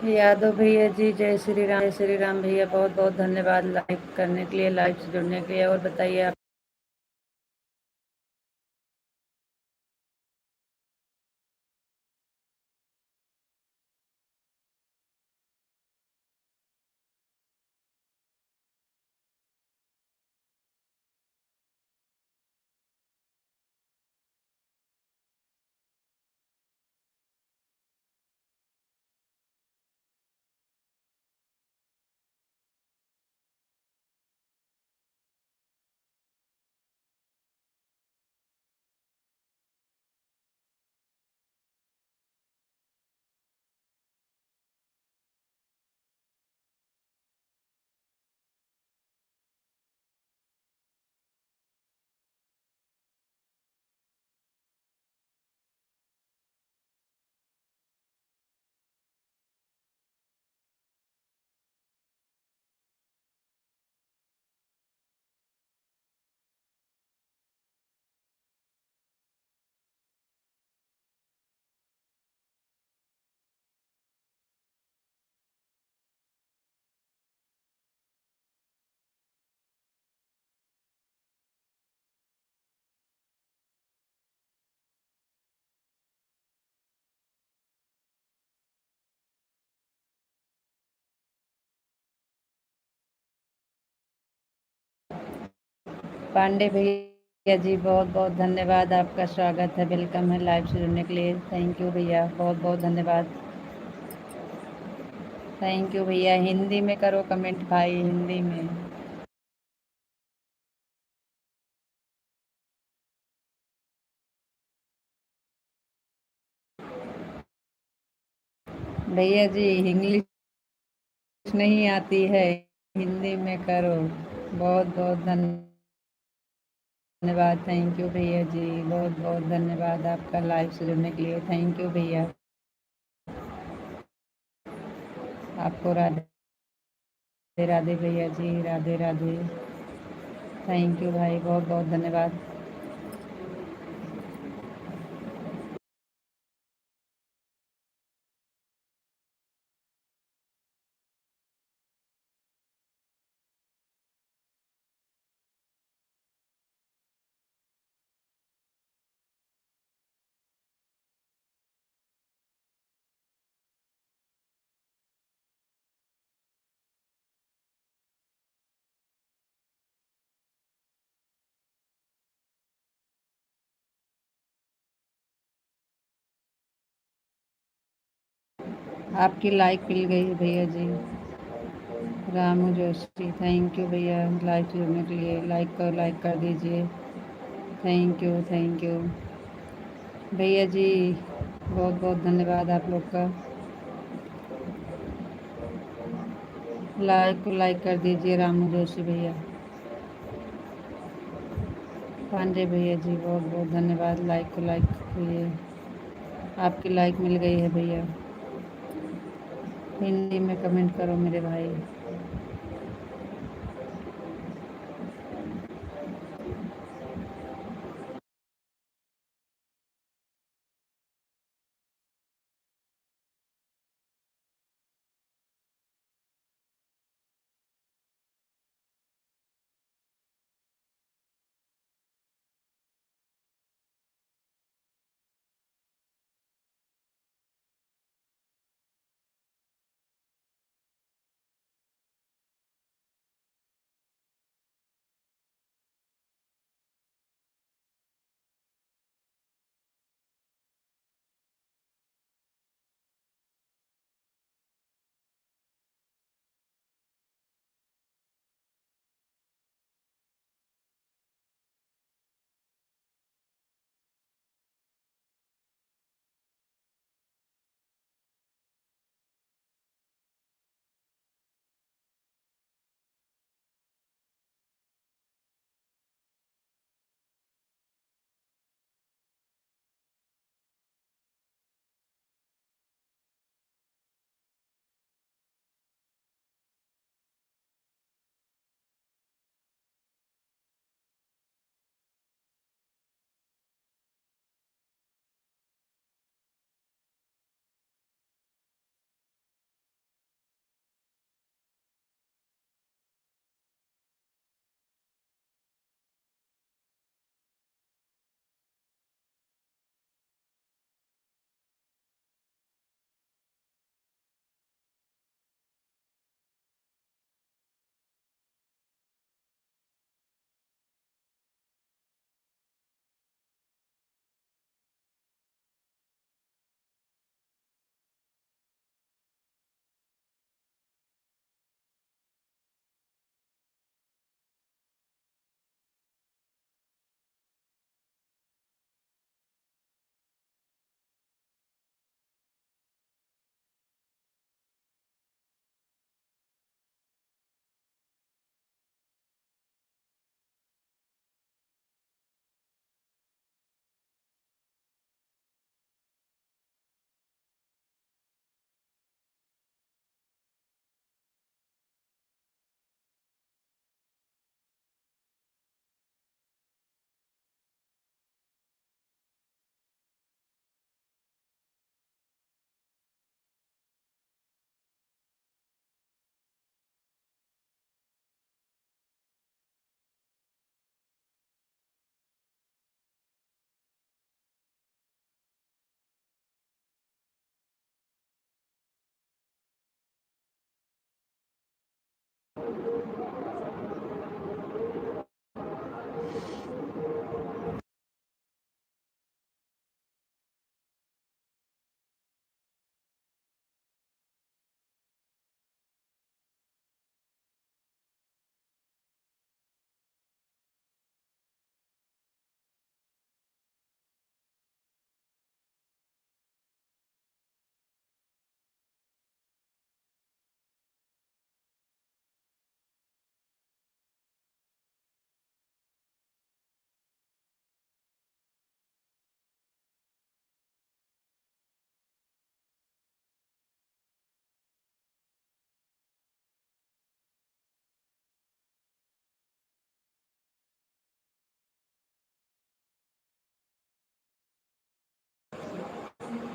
यादव भैया जी, जय श्री राम भैया, बहुत बहुत धन्यवाद लाइक करने के लिए, लाइव से जुड़ने के लिए। और बताइए आप। पांडे भैया जी, बहुत बहुत धन्यवाद, आपका स्वागत है, वेलकम है लाइव से जुड़ने के लिए। थैंक यू भैया, बहुत बहुत धन्यवाद। थैंक यू भैया। हिंदी में करो कमेंट भाई, हिंदी में। भैया जी, इंग्लिश नहीं आती है, हिंदी में करो। बहुत बहुत धन्यवाद। थैंक यू भैया जी, बहुत बहुत धन्यवाद आपका लाइव से जुड़ने के लिए। थैंक यू भैया। आपको राधे राधे भैया जी, राधे राधे। थैंक यू भाई, बहुत बहुत धन्यवाद। आपकी लाइक मिल गई है भैया जी। रामू जोशी, थैंक यू भैया लाइव जुड़ने के लिए। लाइक कर दीजिए। थैंक यू, थैंक यू भैया जी, बहुत बहुत धन्यवाद आप लोग का। लाइक कर दीजिए रामू जोशी भैया। पांडे भैया जी, बहुत बहुत धन्यवाद, लाइक किए। आपकी लाइक मिल गई है भैया। हिंदी में कमेंट करो मेरे भाई।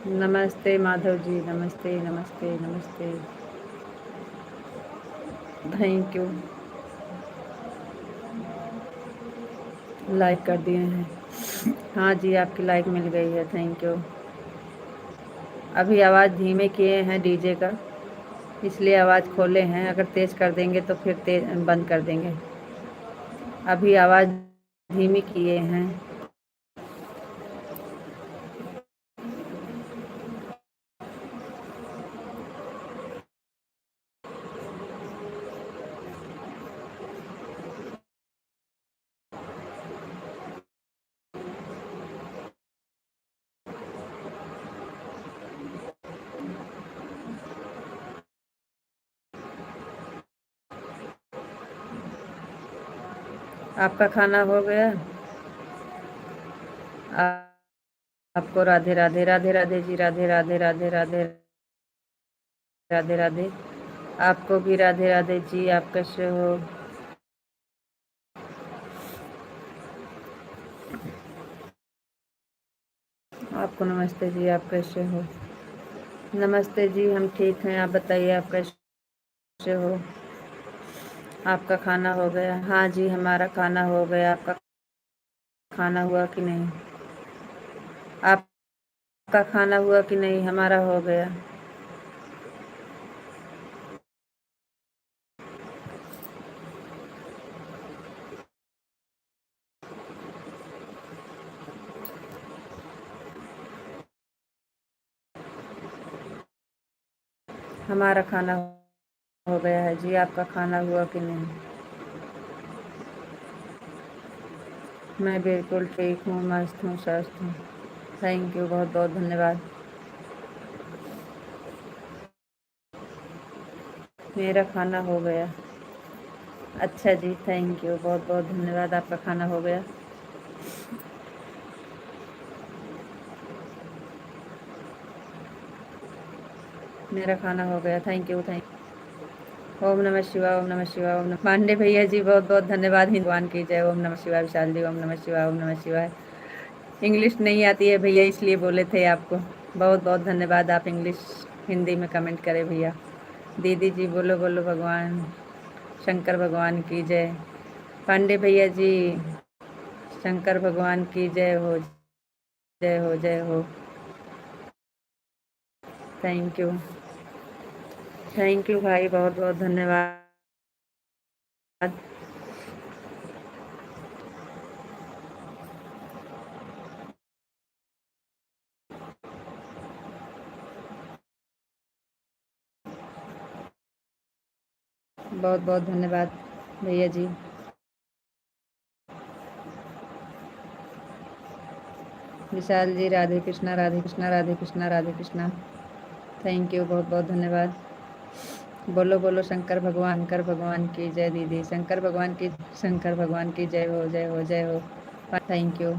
नमस्ते माधव जी, नमस्ते नमस्ते नमस्ते। थैंक यू, लाइक कर दिए हैं। हाँ जी, आपकी लाइक मिल गई है, थैंक यू। अभी आवाज़ धीमे किए हैं डीजे का, इसलिए आवाज़ खोले हैं। अगर तेज़ कर देंगे तो फिर बंद कर देंगे। अभी आवाज़ धीमी किए हैं। आपका खाना हो गया? आपको राधे राधे, राधे राधे जी, राधे राधे, राधे राधे, राधे राधे। आपको भी राधे राधे जी। आप कैसे हो? आपको नमस्ते जी। आप कैसे हो? नमस्ते जी, हम ठीक हैं। आप बताइए, आप कैसे हो? आपका खाना हो गया? हाँ जी, हमारा खाना हो गया। आपका खाना हुआ कि नहीं? आपका खाना हुआ कि नहीं? हमारा हो गया। हमारा खाना हो गया है जी। आपका खाना हुआ कि नहीं? मैं बिल्कुल ठीक हूँ, मस्त हूँ, स्वस्थ हूँ। थैंक यू, बहुत बहुत धन्यवाद। मेरा खाना हो गया। अच्छा जी, थैंक यू, बहुत बहुत धन्यवाद। आपका खाना हो गया? मेरा खाना हो गया, थैंक यू, थैंक। ओम नमः शिवाय, ओम नमः शिवाय, ओम नमः पांडे भैया जी, बहुत बहुत धन्यवाद। हिंदुस्तान की जय। ओम नमः शिवाय विशाल जी, ओम नमः शिवाय, ओम नमः शिवाय। इंग्लिश नहीं आती है भैया, इसलिए बोले थे आपको। बहुत बहुत धन्यवाद, आप इंग्लिश हिंदी में कमेंट करें भैया। दीदी जी, बोलो बोलो भगवान शंकर भगवान की जय। पांडे भैया जी, शंकर भगवान की जय हो, जय हो, जय हो। थैंक यू, थैंक यू भाई, बहुत बहुत धन्यवाद। बहुत बहुत धन्यवाद भैया जी। विशाल जी, राधे कृष्णा, राधे कृष्णा, राधे कृष्णा, राधे कृष्णा। थैंक यू, बहुत बहुत धन्यवाद। बोलो बोलो शंकर भगवान की जय दीदी। शंकर भगवान की जय हो, जय हो, जय हो। थैंक यू,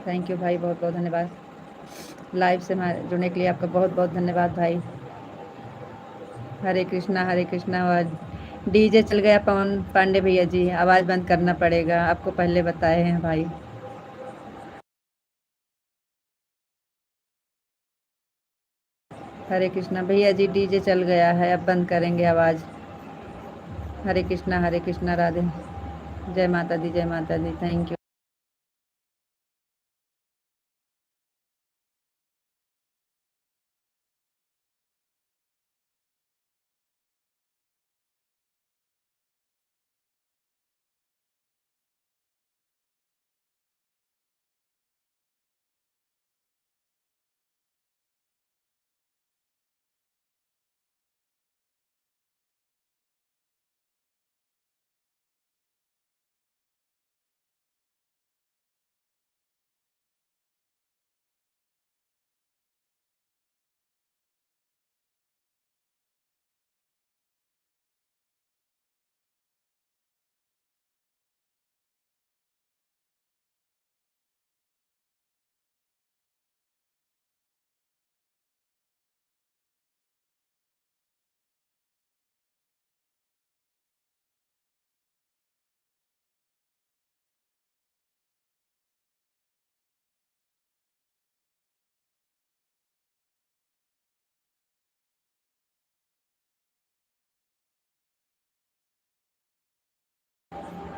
थैंक यू भाई, बहुत बहुत धन्यवाद। लाइव से जुड़ने के लिए आपका बहुत बहुत धन्यवाद भाई। हरे कृष्णा, हरे कृष्णा। आवाज डीजे चल गया पवन पांडे भैया जी, आवाज़ बंद करना पड़ेगा, आपको पहले बताए हैं भाई। हरे कृष्णा भैया जी, डीजे चल गया है, अब बंद करेंगे आवाज़। हरे कृष्णा, राधे। जय माता दी, जय माता दी, थैंक यू।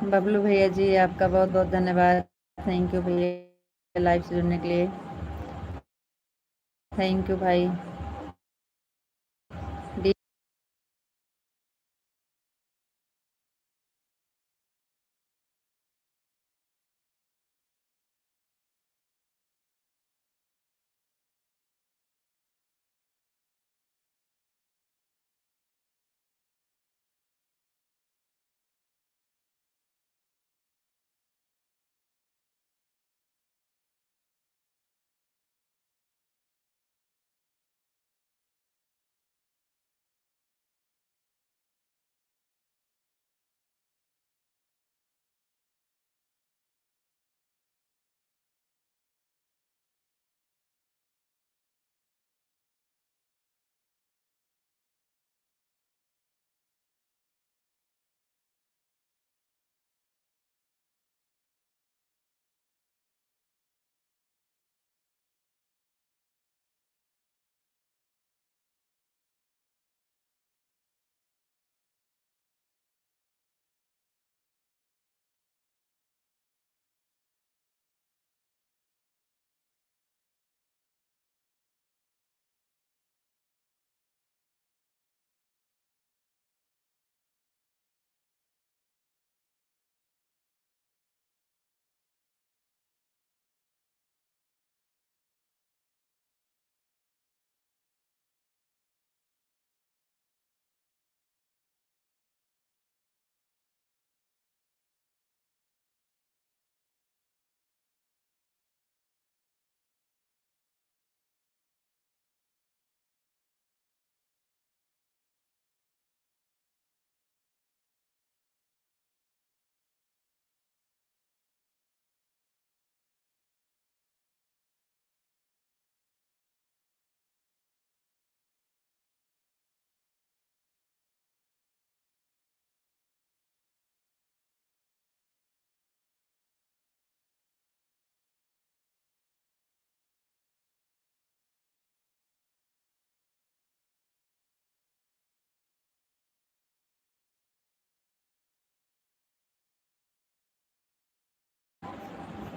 बबलू भैया जी आपका बहुत बहुत धन्यवाद। थैंक यू भैया लाइव से जुड़ने के लिए। थैंक यू भाई। डी-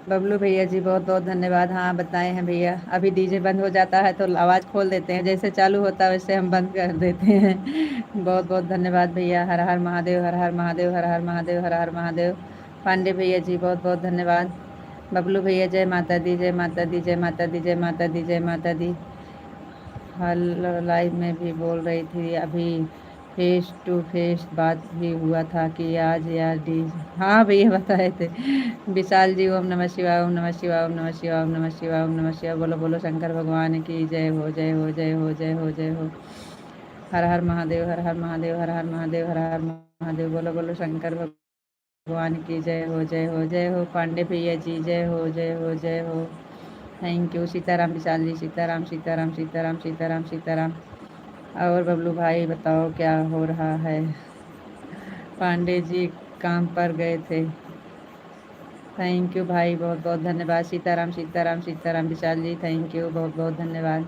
बबलू भैया जी बहुत बहुत धन्यवाद। हाँ बताए हैं भैया, अभी डीजे बंद हो जाता है तो आवाज़ खोल देते हैं, जैसे चालू होता है वैसे हम बंद कर देते हैं। बहुत बहुत धन्यवाद भैया। हर हर महादेव, हर हर महादेव, हर हर महादेव, हर हर महादेव। पांडे भैया जी बहुत बहुत धन्यवाद। बबलू भैया जय माता दी, जय माता दी, जय माता दी, जय माता दी, जय माता दी। हल लाइव में भी बोल रही थी अभी, फेस टू फेस बात भी हुआ था कि आज यार डी। हाँ भैया बताए थे। विशाल जी ओम नमः शिवाय, ओम नमः शिवाय, ओम नमः शिवाय, ओम नमः शिवाय, ओम नमः शिवाय। बोलो बोलो शंकर भगवान की जय हो, जय हो, जय हो, जय हो, जय हो। हर हर महादेव, हर हर महादेव, हर हर महादेव, हर हर महादेव। बोलो बोलो शंकर भगवान की जय हो, जय हो, जय हो। पांडे भैया जी जय हो, जय हो, जय हो। थैंक यू सीताराम विशाल जी, सीताराम सीताराम सीताराम सीताराम सीताराम। और बबलू भाई बताओ क्या हो रहा है। पांडे जी काम पर गए थे। थैंक यू भाई, बहुत बहुत धन्यवाद। सीताराम सीताराम सीताराम विशाल जी, थैंक यू, बहुत बहुत धन्यवाद।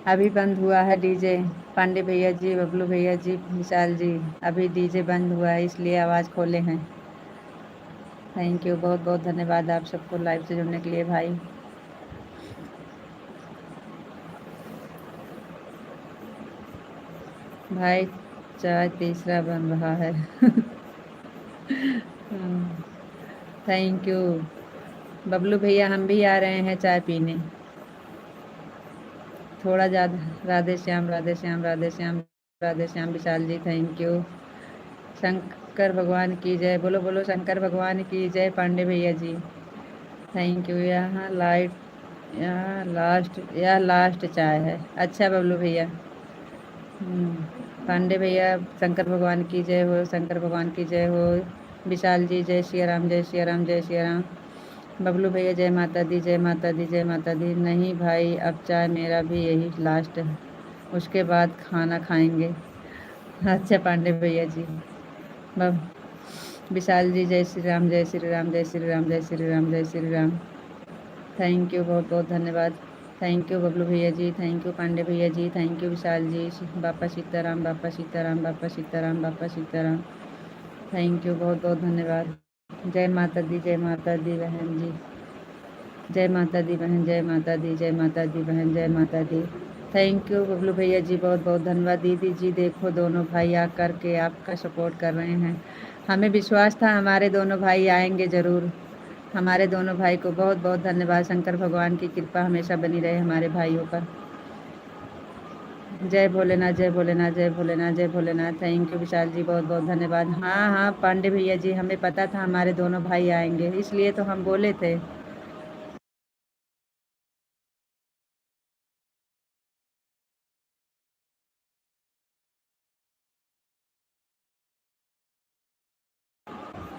अभी बंद हुआ है डीजे। पांडे भैया जी, बबलू भैया जी, विशाल जी, अभी डीजे बंद हुआ है इसलिए आवाज़ खोले हैं। थैंक यू, बहुत बहुत धन्यवाद आप सबको लाइव से जुड़ने के लिए भाई। भाई चाय तीसरा बन रहा है। थैंक यू बबलू भैया, हम भी आ रहे हैं चाय पीने। थोड़ा ज़्यादा। राधे श्याम, राधे श्याम, राधे श्याम, राधे श्याम विशाल जी, थैंक यू। शंकर भगवान की जय, बोलो बोलो शंकर भगवान की जय। पांडे भैया जी थैंक यू। यहाँ लास्ट चाय है। अच्छा बबलू भैया। पांडे भैया शंकर भगवान की जय हो, शंकर भगवान की जय हो। विशाल जी जय श्री राम, जय श्री राम, जय श्री राम। बबलू भैया जय माता दी, जय माता दी, जय माता दी। नहीं भाई अब चाय मेरा भी यही लास्ट है, उसके बाद खाना खाएंगे। अच्छा पांडे भैया जी। बब विशाल जी जय श्री राम, जय श्री राम, जय श्री राम, जय श्री राम, जय श्री राम। थैंक यू, बहुत बहुत धन्यवाद। थैंक यू बबलू भैया जी, थैंक यू पांडे भैया जी, थैंक यू विशाल जी। बापा सीताराम, बापा सीताराम, बापा सीताराम, बापा सीताराम। थैंक यू, बहुत बहुत धन्यवाद। जय माता दी, जय माता दी बहन जी। जय माता दी बहन, जय माता दी, जय माता दी बहन, जय माता दी। थैंक यू बबलू भैया जी, बहुत बहुत धन्यवाद। दीदी जी देखो दोनों भाई आ करके आपका सपोर्ट कर रहे हैं। हमें विश्वास था हमारे दोनों भाई आएंगे ज़रूर। हमारे दोनों भाई को बहुत बहुत धन्यवाद। शंकर भगवान की कृपा हमेशा बनी रहे हमारे भाइयों पर। जय भोलेनाथ, जय भोलेनाथ, जय भोलेनाथ, जय भोलेनाथ। थैंक यू विशाल जी, बहुत बहुत धन्यवाद। हाँ हाँ पांडे भैया जी, हमें पता था हमारे दोनों भाई आएंगे, इसलिए तो हम बोले थे।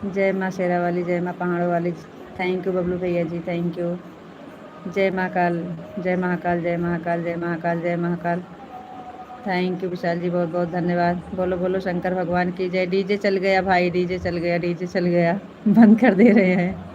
जय माँ शेरा वाली, जय माँ पहाड़ों वाली। थैंक यू बबलू भैया जी, थैंक यू। जय महाकाल, जय महाकाल, जय महाकाल, जय महाकाल, जय महाकाल। थैंक यू विशाल जी, बहुत बहुत धन्यवाद। बोलो बोलो शंकर भगवान की जय। डीजे चल गया भाई, डीजे चल गया, डीजे चल गया। बंद कर दे रहे हैं।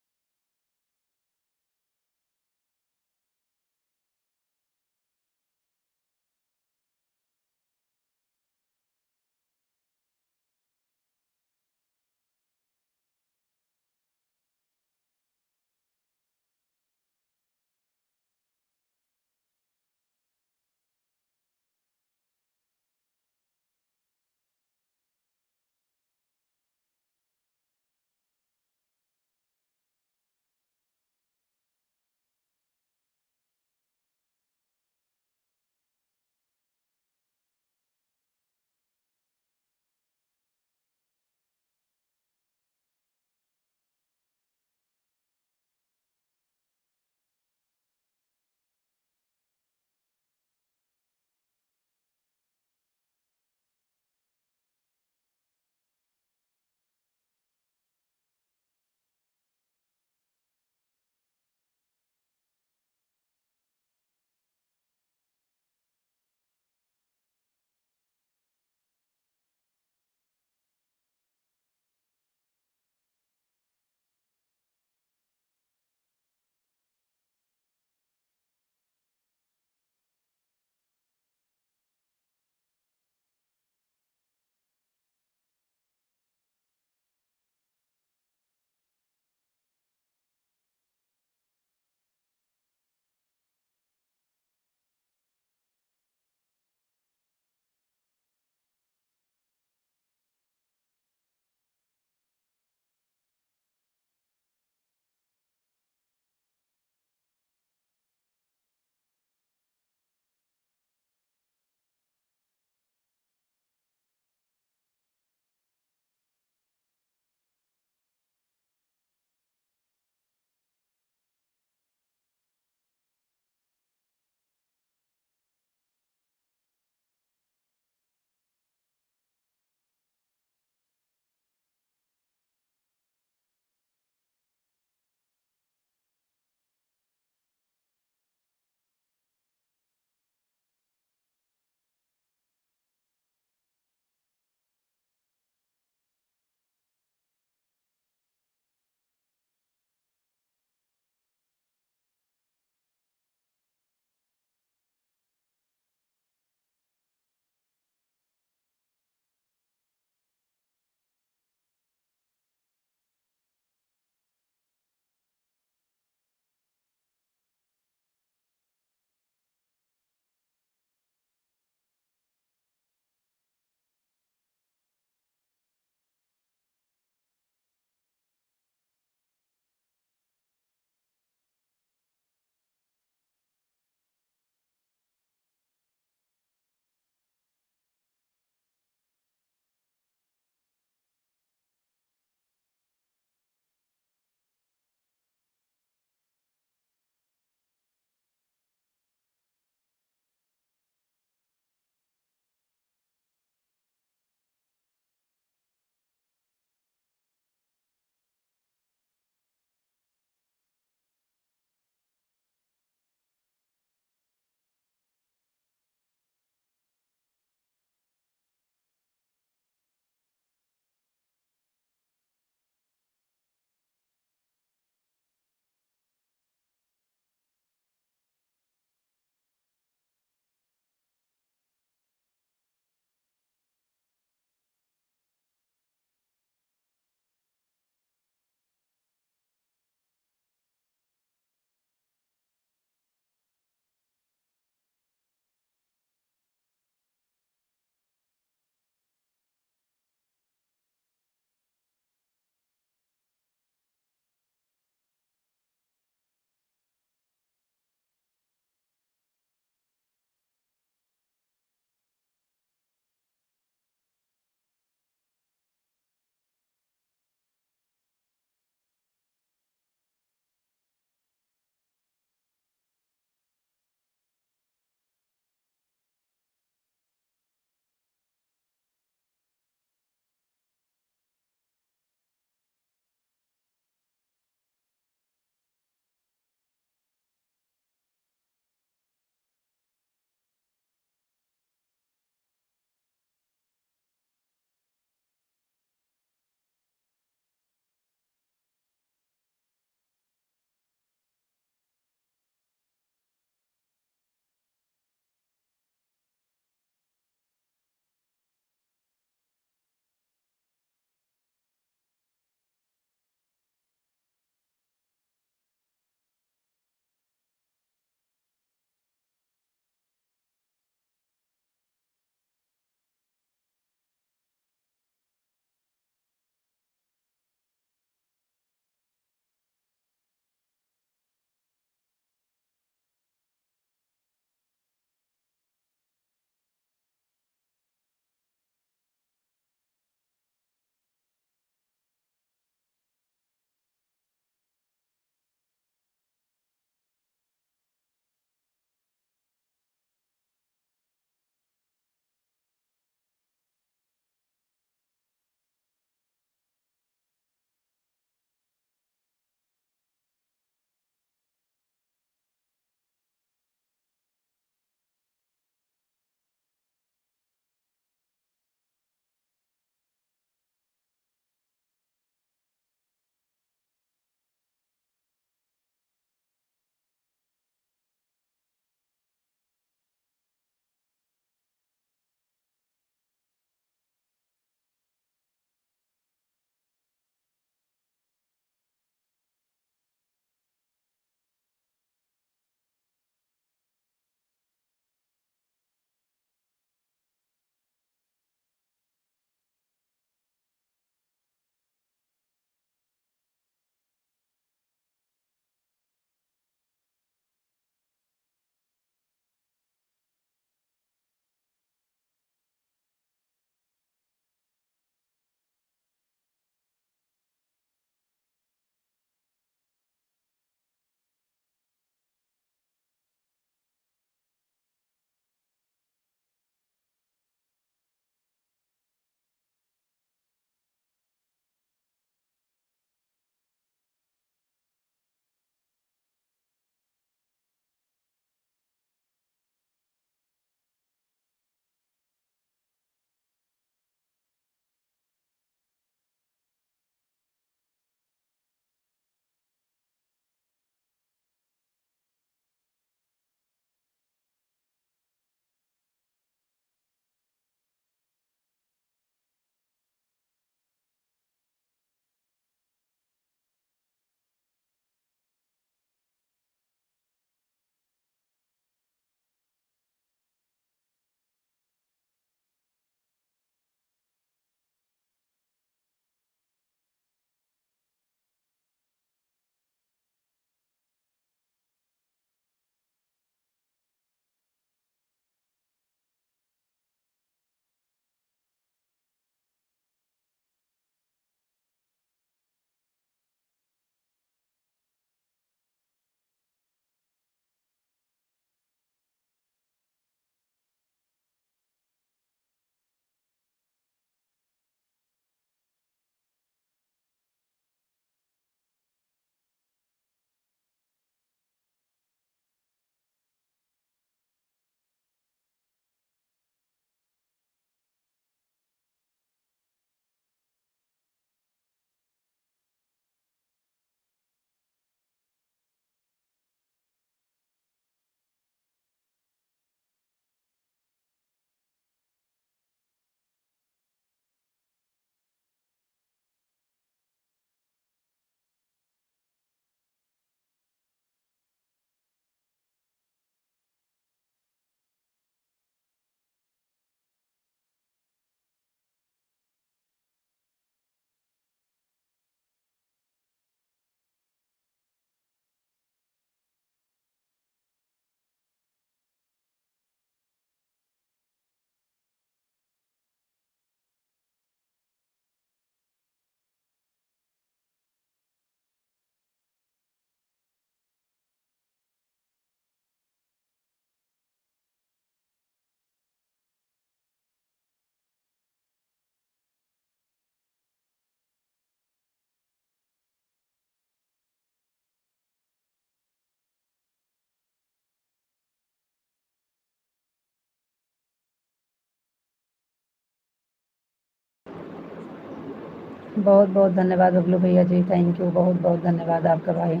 बहुत बहुत धन्यवाद बबलू भैया जी, थैंक यू, बहुत बहुत धन्यवाद आपका भाई।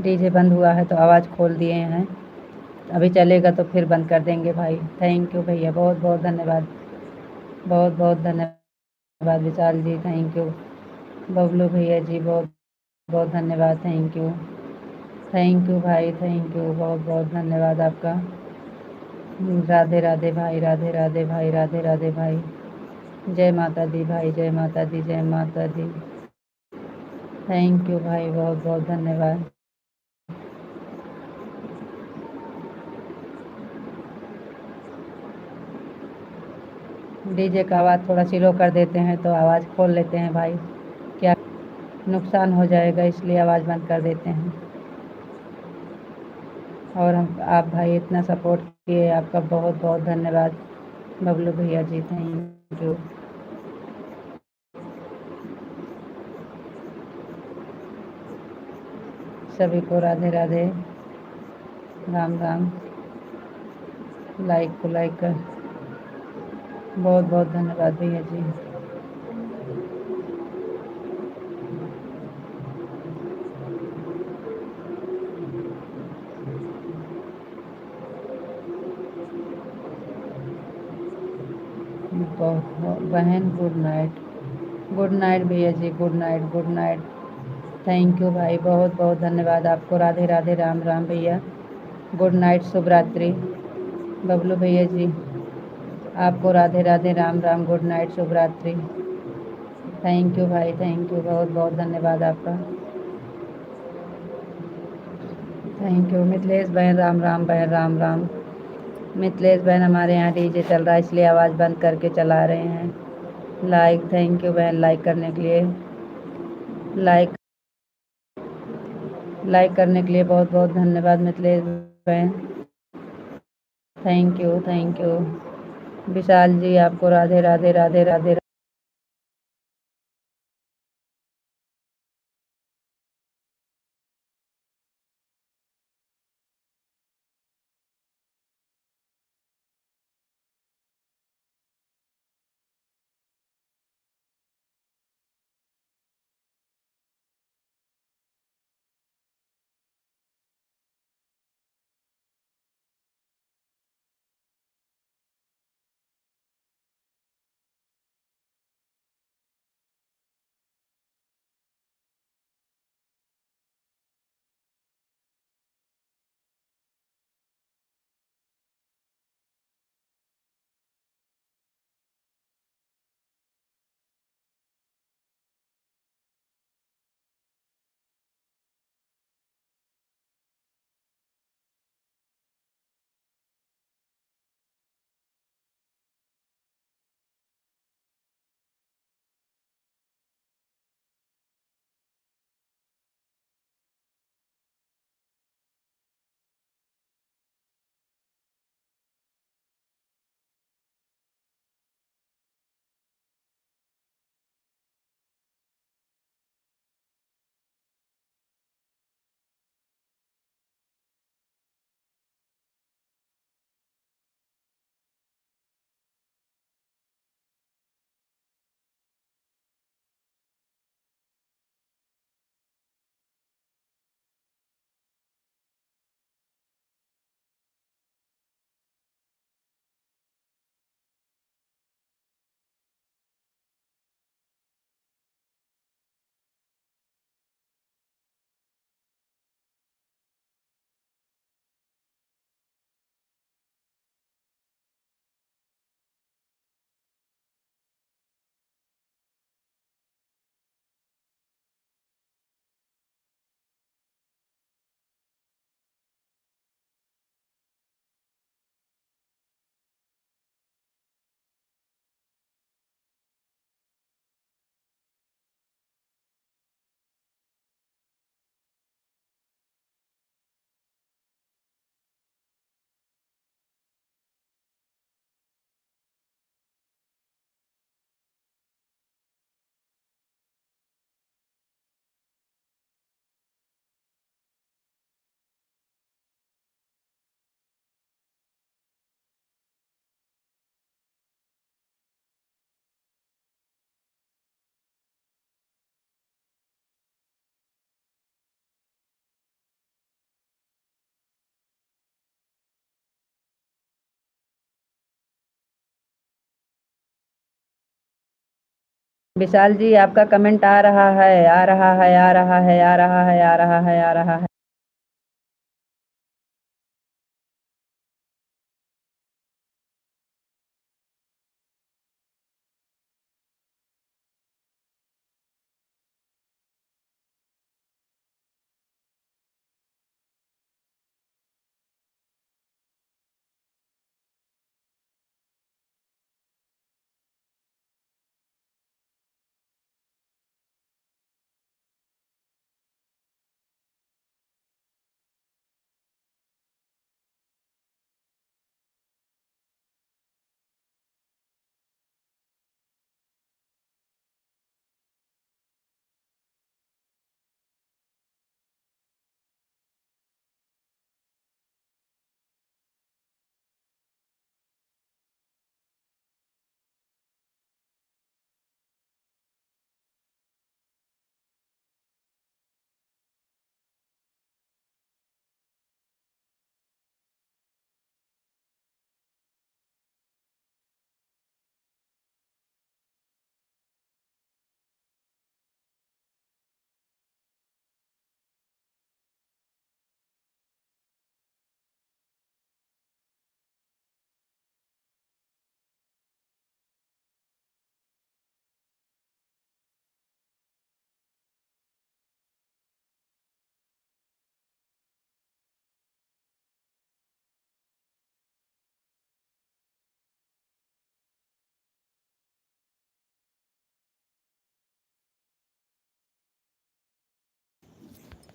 डीजे बंद हुआ है तो आवाज़ खोल दिए हैं, अभी चलेगा तो फिर बंद कर देंगे भाई। थैंक यू भैया, बहुत बहुत धन्यवाद, बहुत बहुत धन्यवाद विशाल जी, थैंक यू। बबलू भैया जी बहुत बहुत धन्यवाद, थैंक यू भाई, थैंक यू, बहुत बहुत धन्यवाद आपका। राधे राधे भाई, राधे राधे भाई, राधे राधे भाई। जय माता दी भाई, जय माता दी, जय माता दी। थैंक यू भाई, बहुत बहुत धन्यवाद। डीजे का आवाज़ थोड़ा स्लो कर देते हैं तो आवाज़ खोल लेते हैं भाई, क्या नुकसान हो जाएगा, इसलिए आवाज़ बंद कर देते हैं। और हम आप भाई इतना सपोर्ट किए, आपका बहुत बहुत धन्यवाद बबलू भैया जी, थैंक यू। सभी को राधे राधे, राम राम। लाइक को लाइक कर, बहुत बहुत धन्यवाद भैया जी। बहुत बहन गुड नाइट, गुड नाइट भैया जी, good night, good night. Thank you भाई, बहुत बहुत धन्यवाद आपको, राधे राधे, राम राम भैया, गुड नाइट, शुभ रात्रि। बबलू भैया जी आपको राधे राधे, राम राम, गुड नाइट, शुभ रात्रि। थैंक यू भाई, थैंक यू, बहुत बहुत धन्यवाद आपका। थैंक यू मिथिलेश बहन, राम राम बहन, राम राम। मिथिलेश बहन हमारे यहाँ डीजे चल रहा है इसलिए आवाज़ बंद करके चला रहे हैं। लाइक, थैंक यू बहन लाइक करने के लिए, लाइक लाइक करने के लिए बहुत बहुत धन्यवाद मिथिलेश बहन, thank you, thank you. Vishal जी आपको राधे राधे, राधे राधे। विशाल जी आपका कमेंट आ रहा है, आ रहा है, आ रहा है, आ रहा है, आ रहा है, आ रहा है।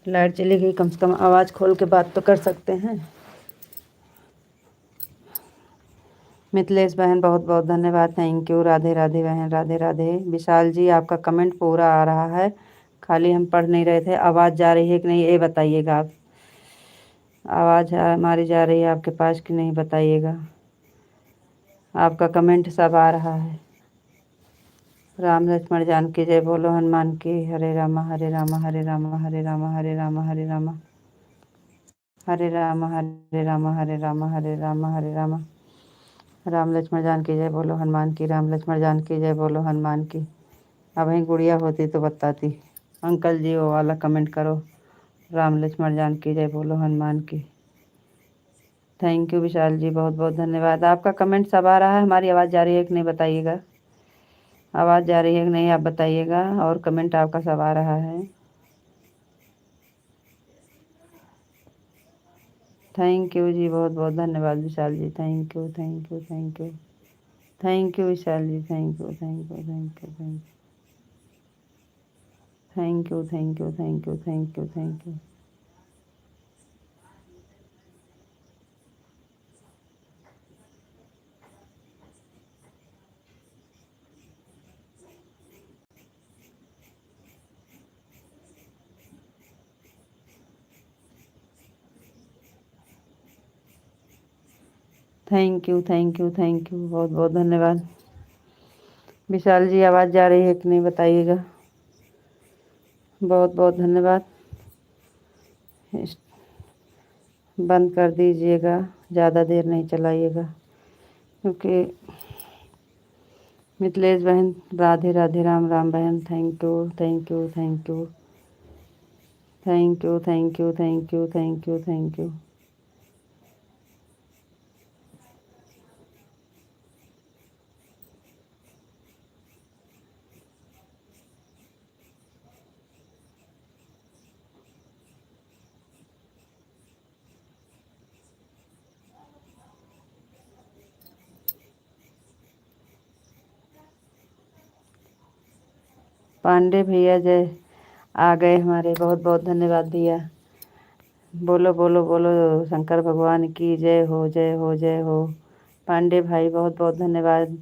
लाइट चली गई, कम से कम आवाज़ खोल के बात तो कर सकते हैं। मिथिलेश बहन बहुत बहुत धन्यवाद, थैंक यू। राधे राधे बहन, राधे राधे। विशाल जी आपका कमेंट पूरा आ रहा है, खाली हम पढ़ नहीं रहे थे। आवाज़ जा रही है कि नहीं ये बताइएगा आप। आवाज़ हमारी जा रही है आपके पास कि नहीं बताइएगा। आपका कमेंट सब आ रहा है। राम लक्ष्मण जानकी जय बोलो हनुमान की। हरे रामा हरे रामा हरे रामा हरे रामा हरे रामा हरे रामा हरे रामा हरे रामा हरे रामा हरे रामा हरे रामा। राम लक्ष्मण जानकी जय बोलो हनुमान की। राम लक्ष्मण जानकी जय बोलो हनुमान की। अब वहीं गुड़िया होती तो बताती। अंकल जी वो वाला कमेंट करो, राम लक्ष्मण जानकी जय बोलो हनुमान की। थैंक यू विशाल जी, बहुत बहुत धन्यवाद। आपका कमेंट सब आ रहा है, हमारी आवाज़ जा रही है कि नहीं बताइएगा। आवाज़ जा रही है कि नहीं आप बताइएगा, और कमेंट आपका सब आ रहा है। थैंक यू जी, बहुत बहुत धन्यवाद Vishal ji, thank you thank you thank you. Thank you Vishal ji, thank you thank you thank you thank you thank you thank you thank you thank you. Thank you thank you thank you, बहुत बहुत धन्यवाद। विशाल जी आवाज़ जा रही है कि नहीं बताइएगा। बहुत बहुत धन्यवाद। बंद कर दीजिएगा, ज़्यादा देर नहीं चलाइएगा, क्योंकि मिथिलेश बहन राधे राधे, राम राम बहन, thank you thank you thank you thank you thank you thank you thank you thank you. Pandey भैया जय आ गए हमारे, बहुत बहुत धन्यवाद भैया। बोलो बोलो बोलो, शंकर भगवान की जय हो जय हो जय हो। पांडे भाई बहुत बहुत धन्यवाद।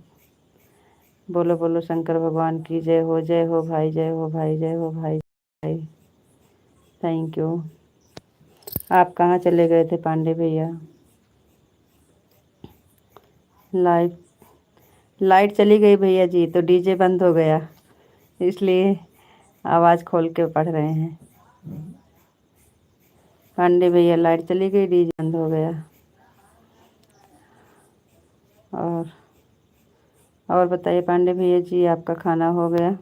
बोलो बोलो शंकर भगवान की जय हो भाई, जय हो भाई, जय हो भाई भाई। Thank you. आप कहाँ चले गए थे पांडे भैया। लाइट लाइट चली गई भैया जी, तो डीजे बंद हो गया, इसलिए आवाज़ खोल के पढ़ रहे हैं। पांडे भैया लाइट चली गई, डीजे बंद हो गया। और बताइए पांडे भैया जी, आपका खाना हो गया।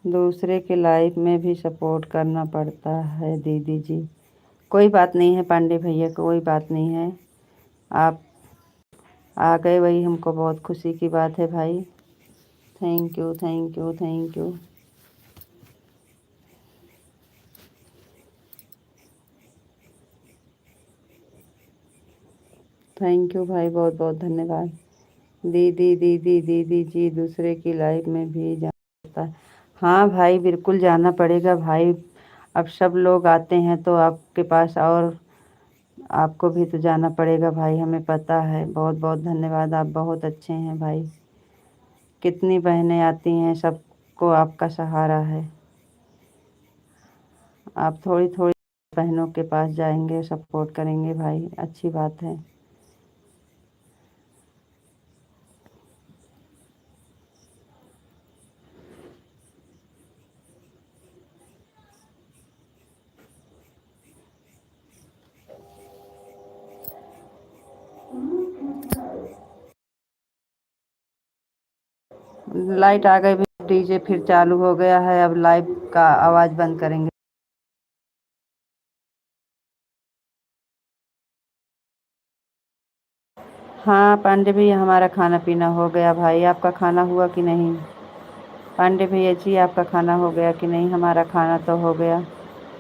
दूसरे के लाइफ में भी सपोर्ट करना पड़ता है दीदी जी। कोई बात नहीं है पांडे भैया, कोई बात नहीं है। आप आ गए वही हमको बहुत खुशी की बात है भाई। Thank you, thank you, thank you. Thank you भाई, बहुत बहुत धन्यवाद। दीदी दीदी दीदी जी, दूसरे की लाइफ में भी जाना पड़ता है। हाँ भाई, बिल्कुल जाना पड़ेगा भाई। अब सब लोग आते हैं तो आपके पास, और आपको भी तो जाना पड़ेगा भाई, हमें पता है। बहुत बहुत धन्यवाद, आप बहुत अच्छे हैं भाई। कितनी बहनें आती हैं, सबको आपका सहारा है। आप थोड़ी थोड़ी बहनों के पास जाएंगे, सपोर्ट करेंगे भाई, अच्छी बात है। लाइट आ गई, डीजे फिर चालू हो गया है। अब लाइव का आवाज़ बंद करेंगे। हाँ पांडे भैया, हमारा खाना पीना हो गया भाई। आपका खाना हुआ कि नहीं? पांडे भैया जी, आपका खाना हो गया कि नहीं? हमारा खाना तो हो गया,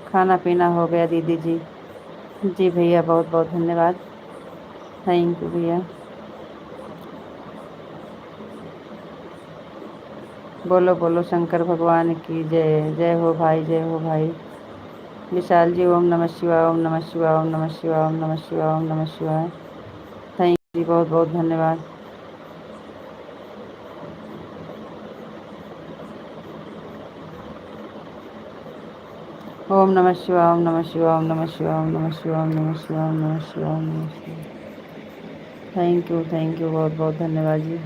खाना पीना हो गया दीदी जी। जी भैया, बहुत बहुत धन्यवाद। थैंक यू भैया। बोलो बोलो, शंकर भगवान की जय। जय हो भाई, जय हो भाई। विशाल जी, ओम नमः शिवाय, ओम नमः शिवाय, ओम नमः शिवाय, ओम नमः शिवाय, ओम नमः शिवाय। थैंक यू जी, बहुत बहुत धन्यवाद। ओम नमः शिवाय, ओम नमः शिवाय, ओम नमः शिवाय, ओम नमः शिवाय, ओम नमः शिवाय, ओम नमः शिवाय, ओम नमः शिवाय। थैंक यू, बहुत बहुत धन्यवाद जी।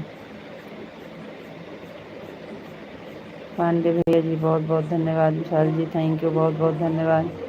पांडे भैया जी, बहुत बहुत धन्यवाद। विशाल जी, थैंक यू, बहुत बहुत धन्यवाद।